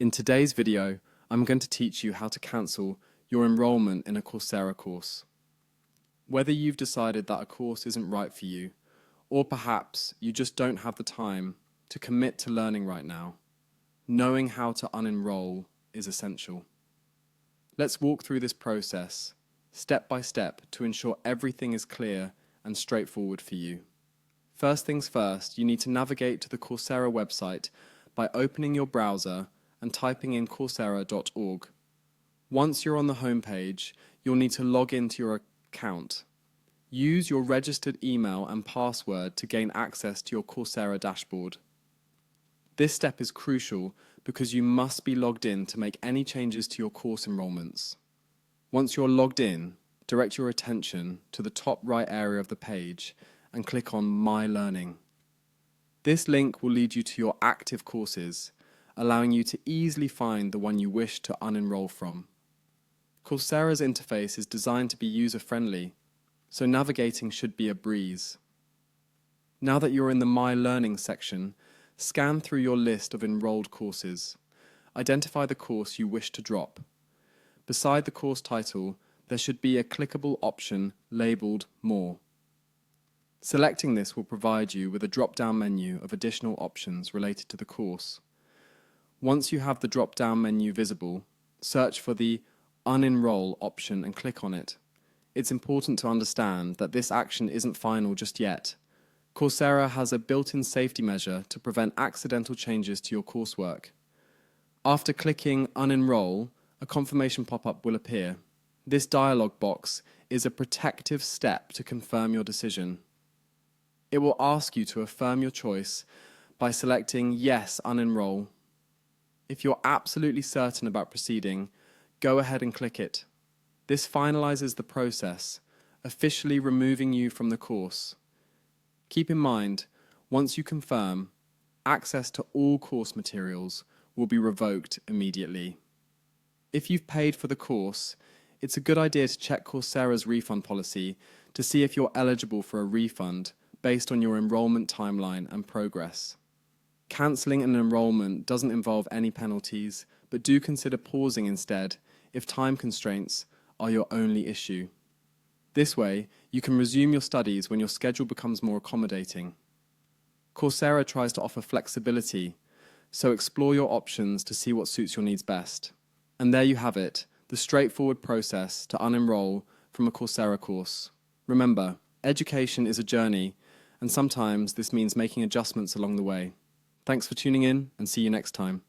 In today's video, I'm going to teach you how to cancel your enrollment in a Coursera course. Whether you've decided that a course isn't right for you, or perhaps you just don't have the time to commit to learning right now, knowing how to unenroll is essential. Let's walk through this process, step by step, to ensure everything is clear and straightforward for you. First things first, you need to navigate to the Coursera website by opening your browser and typing in coursera.org. Once you're on the home page, you'll need to log into your account. Use your registered email and password to gain access to your Coursera dashboard. This step is crucial because you must be logged in to make any changes to your course enrollments. Once you're logged in, direct your attention to the top right area of the page and click on My Learning. This link will lead you to your active courses, allowing you to easily find the one you wish to unenroll from. Coursera's interface is designed to be user-friendly, so navigating should be a breeze. Now that you're in the My Learning section, scan through your list of enrolled courses. Identify the course you wish to drop. Beside the course title, there should be a clickable option labeled More. Selecting this will provide you with a drop-down menu of additional options related to the course. Once you have the drop-down menu visible, search for the Unenroll option and click on it. It's important to understand that this action isn't final just yet. Coursera has a built-in safety measure to prevent accidental changes to your coursework. After clicking Unenroll, a confirmation pop-up will appear. This dialog box is a protective step to confirm your decision. It will ask you to affirm your choice by selecting Yes, Unenroll. If you're absolutely certain about proceeding, go ahead and click it. This finalizes the process, officially removing you from the course. Keep in mind, once you confirm, access to all course materials will be revoked immediately. If you've paid for the course, it's a good idea to check Coursera's refund policy to see if you're eligible for a refund based on your enrollment timeline and progress. Cancelling an enrollment doesn't involve any penalties, but do consider pausing instead if time constraints are your only issue. This way, you can resume your studies when your schedule becomes more accommodating. Coursera tries to offer flexibility, so explore your options to see what suits your needs best. And there you have it, the straightforward process to unenroll from a Coursera course. Remember, education is a journey, and sometimes this means making adjustments along the way. Thanks for tuning in, and see you next time.